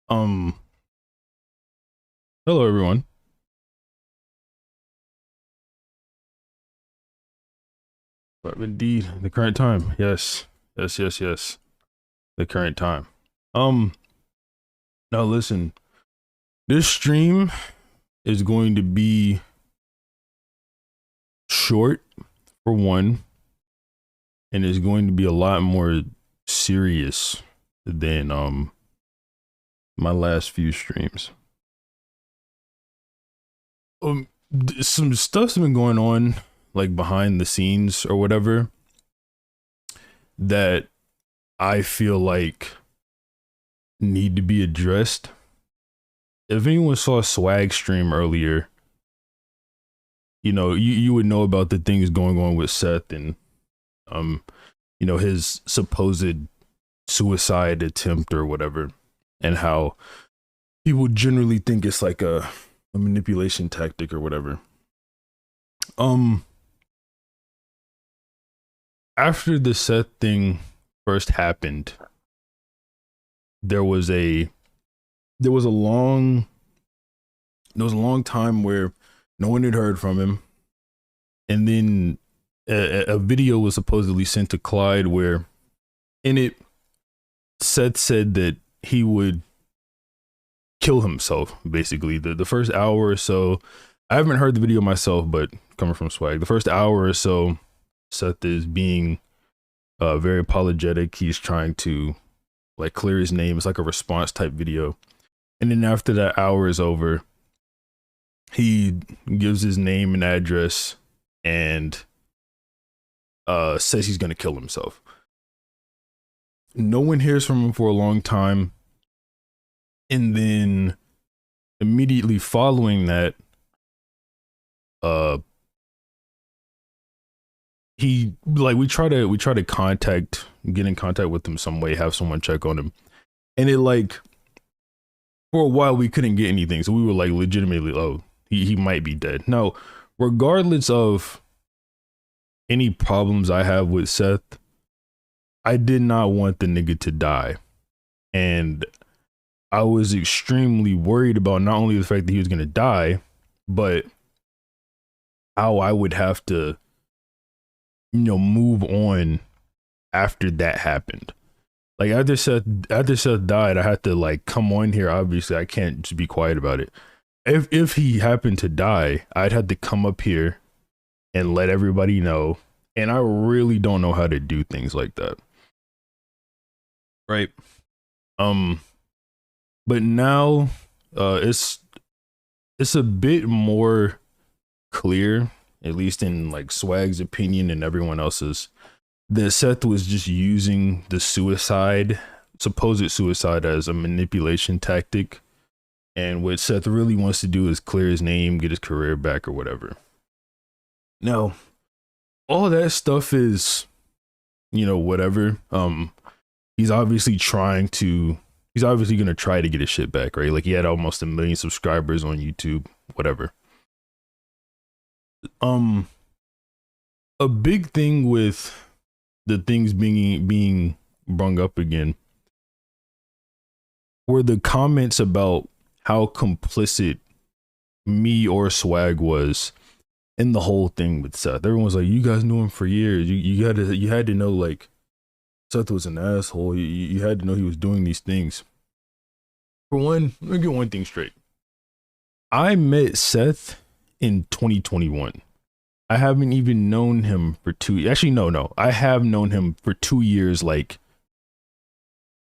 Um, Hello everyone. But indeed, the current time. Yes. Yes. The current time. Um, Now listen, this stream is going to be short for one, and is going to be a lot more serious than my last few streams. Some stuff's been going on like behind the scenes or whatever that I feel like need to be addressed. If anyone saw Swag stream earlier, you would know about the things going on with Seth and um his supposed suicide attempt or whatever, and how people generally think it's like a manipulation tactic or whatever. Um After the Seth thing first happened, there was a there was a long time where no one had heard from him, and then a video was supposedly sent to Clyde where in it Seth said that he would kill himself. Basically, the first hour or so, I haven't heard the video myself, but coming from Swag, the first hour or so, Seth is being very apologetic. He's trying to like clear his name. It's like a response type video, and then after that hour is over, he gives his name and address and says he's gonna kill himself. No one hears from him for a long time, and then immediately following that, uh he like we try to get in contact with him some way, have someone check on him, and it like for a while we couldn't get anything, so we were like legitimately, oh, he might be dead. Now, regardless of any problems I have with Seth, I did not want the nigga to die, and I was extremely worried about not only the fact that he was gonna die, but how I would have to, move on after that happened. Like after Seth died, I had to like come on here. Obviously, I can't just be quiet about it. If he happened to die, I'd have to come up here and let everybody know. And I really don't know how to do things like that. Right. Um, but now it's a bit more clear, at least in like Swag's opinion and everyone else's, that Seth was just using the supposed suicide, as a manipulation tactic. And what Seth really wants to do is clear his name, get his career back, or whatever. Now, all that stuff is, whatever. He's obviously he's obviously gonna try to get his shit back, right? Like he had almost 1 million subscribers on YouTube, whatever. Um, a big thing with the things being brung up again were the comments about how complicit me or Swag was in the whole thing with Seth. Everyone was like, "You guys knew him for years. You had to know like Seth was an asshole. You had to know he was doing these things." For one, let me get one thing straight. I met Seth in 2021. I haven't even known him for actually no. I have known him for 2 years, like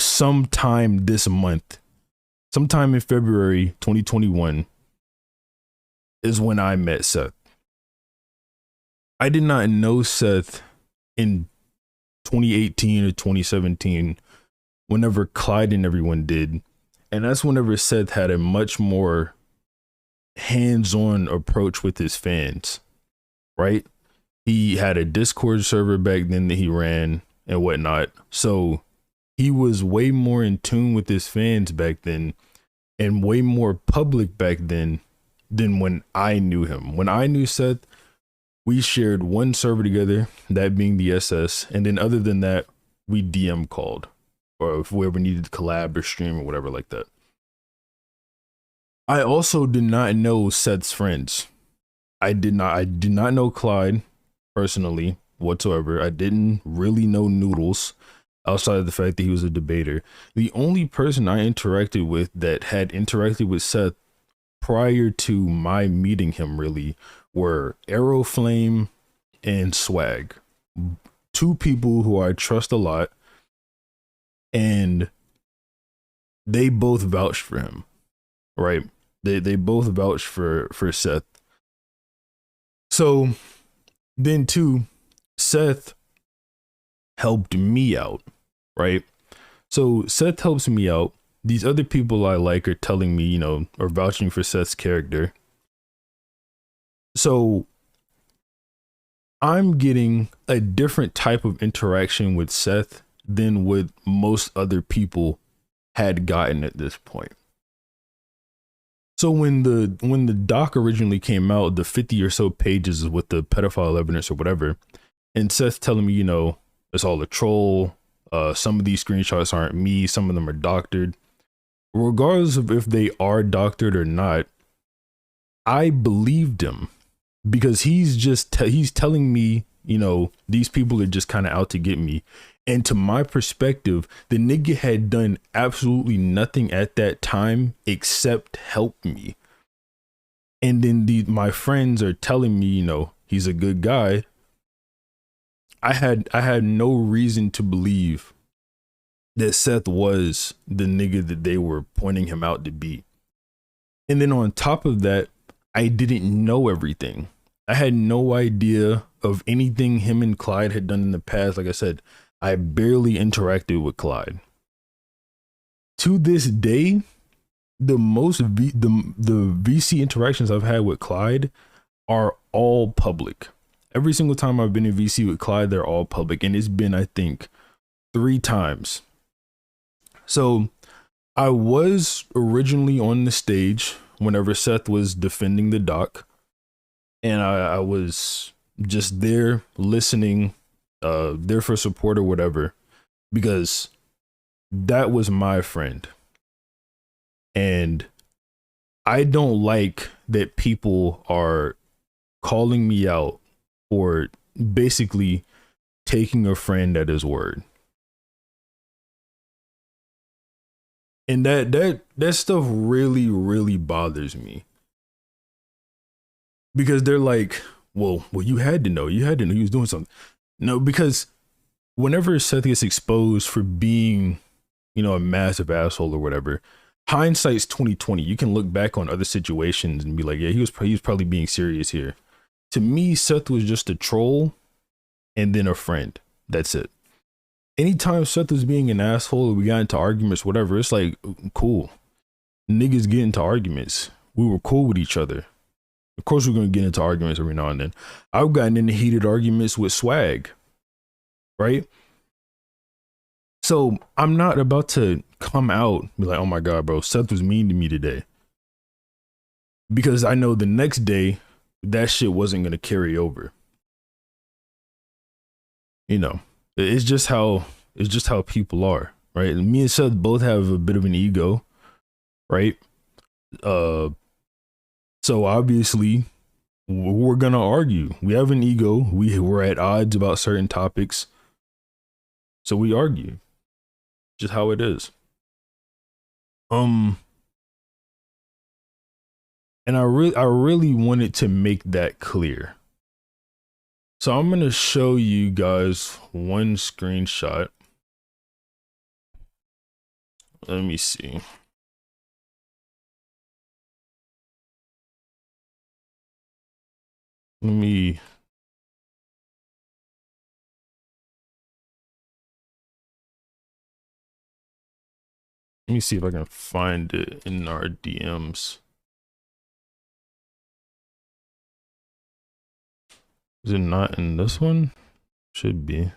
sometime this month. Sometime in February 2021 is when I met Seth. I did not know Seth in 2018 or 2017, whenever Clyde and everyone did. And that's whenever Seth had a much more hands-on approach with his fans, right? He had a Discord server back then that he ran and whatnot. So he was way more in tune with his fans back then, and way more public back then than when I knew him. When I knew Seth, we shared one server together, that being the SS, and then other than that, we DM called, or if we ever needed to collab or stream or whatever like that. I also did not know Seth's friends. I did not know Clyde personally whatsoever. I didn't really know Noodles outside of the fact that he was a debater. The only person I interacted with that had interacted with Seth prior to my meeting him really were Aeroflame and Swag. Two people who I trust a lot, and they both vouched for him, right? They both vouched for Seth. So then too, Seth helped me out, right? So Seth helps me out. These other people I like are telling me, or vouching for Seth's character. So I'm getting a different type of interaction with Seth than what most other people had gotten at this point. So when the doc originally came out, the 50 or so pages with the pedophile evidence or whatever, and Seth telling me, it's all a troll. Some of these screenshots aren't me. Some of them are doctored. Regardless of if they are doctored or not, I believed him because he's telling me, these people are just kind of out to get me. And to my perspective, the nigga had done absolutely nothing at that time except help me. And then my friends are telling me, he's a good guy. I had no reason to believe that Seth was the nigga that they were pointing him out to be. And then on top of that, I didn't know everything. I had no idea of anything him and Clyde had done in the past. Like I said, I barely interacted with Clyde. To this day, the VC interactions I've had with Clyde are all public. Every single time I've been in VC with Clyde, they're all public. And it's been, I think, 3 times. So I was originally on the stage whenever Seth was defending the doc. And I was just there listening, there for support or whatever, because that was my friend. And I don't like that people are calling me out for basically taking a friend at his word. And that stuff really, really bothers me. Because they're like, well, you had to know he was doing something. No, because whenever Seth gets exposed for being, a massive asshole or whatever, hindsight's 2020. You can look back on other situations and be like, yeah, he was probably being serious here. To me, Seth was just a troll and then a friend. That's it. Anytime Seth was being an asshole or we got into arguments, whatever, it's like, cool. Niggas get into arguments. We were cool with each other. Of course, we're going to get into arguments every now and then. I've gotten into heated arguments with Swag, right? So I'm not about to come out and be like, oh my God, bro, Seth was mean to me today. Because I know the next day, that shit wasn't going to carry over. It's just how people are, right? And me and Seth both have a bit of an ego, right? So obviously we're gonna argue. We have an ego. We're at odds about certain topics. So we argue. Just how it is. And I really wanted to make that clear. So I'm gonna show you guys one screenshot. Let me see. Let me see if I can find it in our DMs. Is it not in this one? Should be.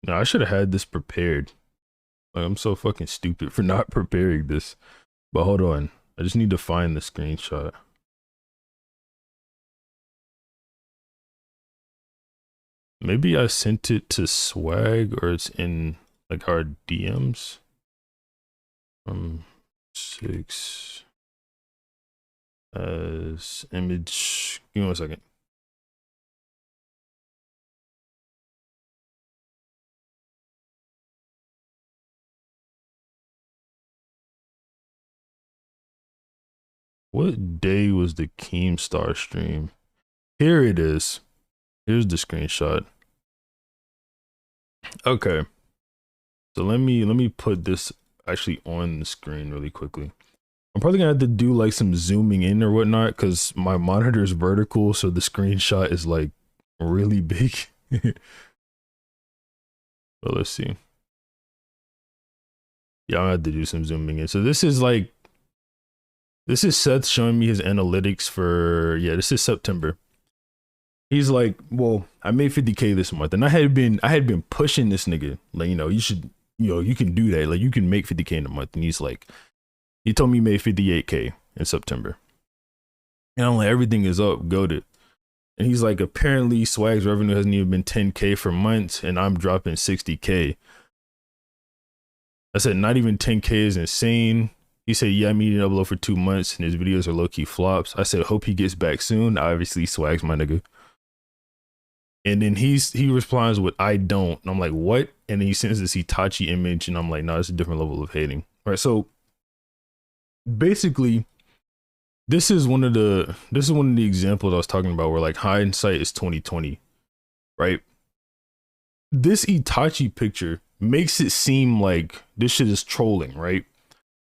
No, I should have had this prepared. Like, I'm so fucking stupid for not preparing this. But hold on. I just need to find the screenshot. Maybe I sent it to Swag or it's in like our DMs. 6 as image. Give me 1 second. What day was the Keemstar stream? Here it is. Here's the screenshot. Okay. So let me put this actually on the screen really quickly. I'm probably gonna have to do like some zooming in or whatnot because my monitor is vertical, so the screenshot is like really big. But let's see. Yeah, I'm gonna have to do some zooming in. So this is Seth showing me his analytics for, yeah, this is September. He's like, well, I made 50K this month, and I had been pushing this nigga, like, you should, you can do that, like you can make 50K in a month. And he's like, he told me he made 58K in September. And I'm like, everything is up, goated. And he's like, apparently Swag's revenue hasn't even been 10K for months, and I'm dropping 60K. I said, not even 10K is insane. He said, yeah, I'm eating upload for 2 months and his videos are low-key flops. I said, hope he gets back soon. Obviously, Swag's my nigga. And then he responds with, I don't. And I'm like, what? And then he sends this Itachi image and I'm like, no, it's a different level of hating. All right, so basically, this is one of the examples I was talking about where like hindsight is 2020, right? This Itachi picture makes it seem like this shit is trolling, right?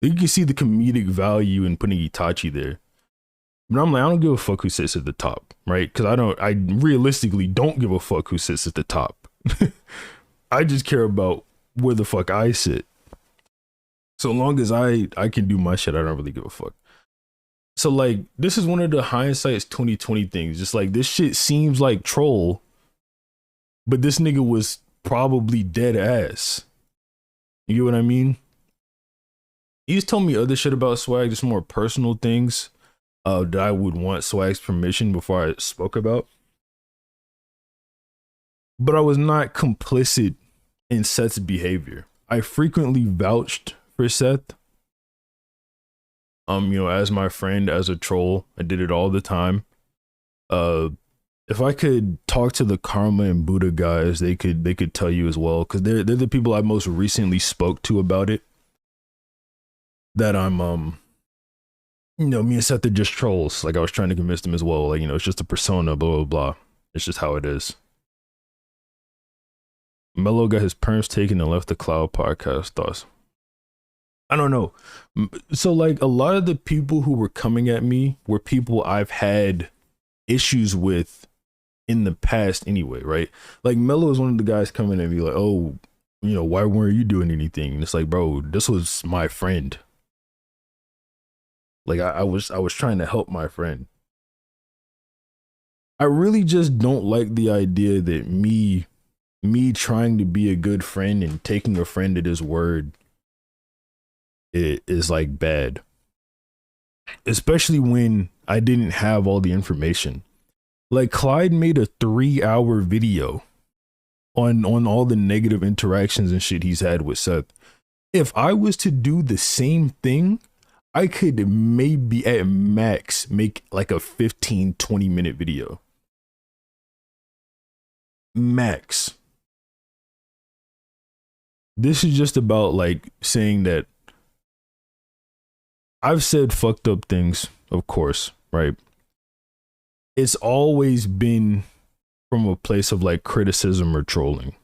You can see the comedic value in putting Itachi there. But I'm like, I don't give a fuck who sits at the top, right? Because I realistically don't give a fuck who sits at the top. I just care about where the fuck I sit. So long as I can do my shit, I don't really give a fuck. So like, this is one of the hindsight's 2020 things. Just like, this shit seems like troll, but this nigga was probably dead ass. You get what I mean? He's told me other shit about Swag, just more personal things that I would want Swag's permission before I spoke about. But I was not complicit in Seth's behavior. I frequently vouched for Seth. As my friend, as a troll. I did it all the time. If I could talk to the Karma and Buddha guys, they could tell you as well, because they're the people I most recently spoke to about it. That I'm me and Seth are just trolls. Like I was trying to convince them as well. Like, it's just a persona, blah blah blah. It's just how it is. Mello got his perms taken and left the Cloud podcast. Thoughts? I don't know. So like a lot of the people who were coming at me were people I've had issues with in the past anyway, right? Like Mello is one of the guys coming at me like, oh, why weren't you doing anything? And it's like, bro, this was my friend. Like I was trying to help my friend. I really just don't like the idea that me trying to be a good friend and taking a friend at his word is like bad. Especially when I didn't have all the information. Like Clyde made a 3-hour video on all the negative interactions and shit he's had with Seth. If I was to do the same thing, I could maybe at max make like a 15-20 minute video. Max. This is just about like saying that I've said fucked up things, of course, right? It's always been from a place of like criticism or trolling.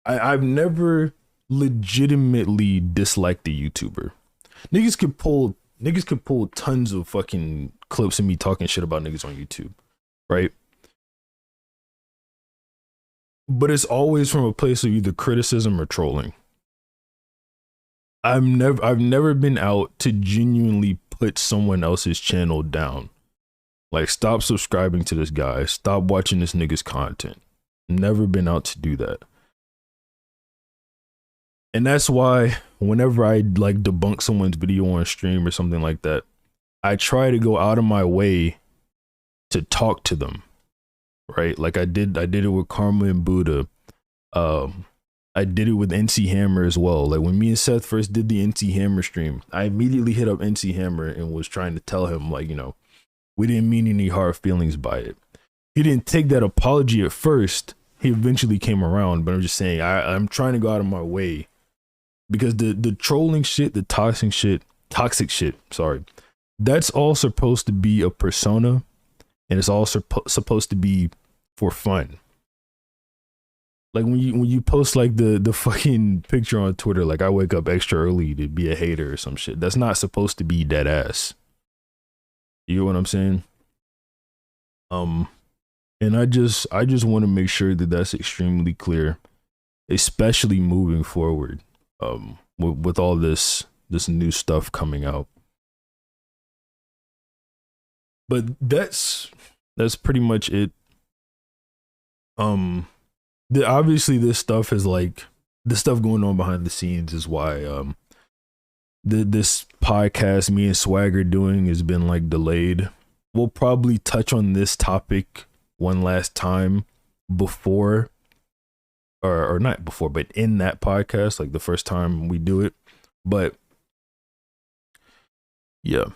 I've never legitimately disliked the YouTuber. Niggas could pull tons of fucking clips of me talking shit about niggas on YouTube, right? But it's always from a place of either criticism or trolling. I've never been out to genuinely put someone else's channel down. Like, stop subscribing to this guy. Stop watching this nigga's content. Never been out to do that. And that's why whenever I like debunk someone's video on stream or something like that, I try to go out of my way to talk to them. right? Like I did it with Karma and Buddha. Um, I did it with NC Hammer as well. Like when me and Seth first did the NC Hammer stream, I immediately hit up NC Hammer and was trying to tell him, like, you know, we didn't mean any hard feelings by it. He didn't take that apology at first. He eventually came around, but I'm just saying, I'm trying to go out of my way because the trolling shit, the toxic shit, sorry, that's all supposed to be a persona, and it's all supposed to be for fun. Like when you post like the fucking picture on Twitter, like I wake up extra early to be a hater or some shit. That's not supposed to be dead ass. You know what I'm saying? And I just want to make sure that that's extremely clear, especially moving forward. With all this new stuff coming out. But that's pretty much it. Obviously this stuff is like the stuff going on behind the scenes is why this podcast me and Swagger doing has been like delayed. We'll probably touch on this topic one last time before or not before, but in that podcast, like the first time we do it. But yeah,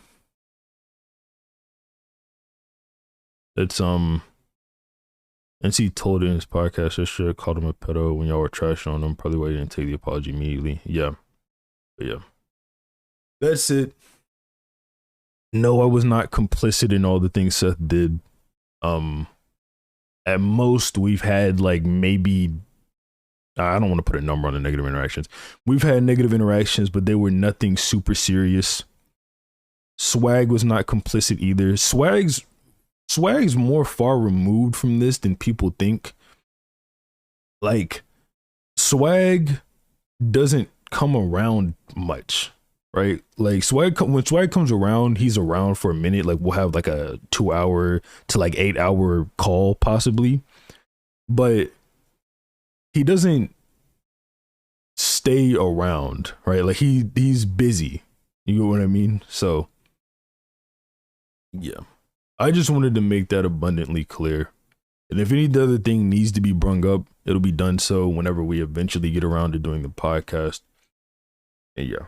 it's NC told it in his podcast, I should have called him a pedo when y'all were trashing on him. Probably why he didn't take the apology immediately. Yeah. But yeah. That's it. No, I was not complicit in all the things Seth did. At most, we've had like maybe, I don't want to put a number on the negative interactions. We've had negative interactions, but they were nothing super serious. Swag was not complicit either. Swag's more far removed from this than people think. Like, Swag doesn't come around much, right? Like when Swag comes around, he's around for a minute. Like we'll have like a 2 hour to like 8 hour call possibly, but he doesn't stay around, right? Like he's busy. You know what I mean? So yeah. I just wanted to make that abundantly clear. And if any other thing needs to be brung up, it'll be done so whenever we eventually get around to doing the podcast. And yeah.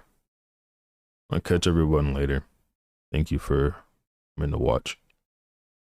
I'll catch everyone later. Thank you for coming to watch.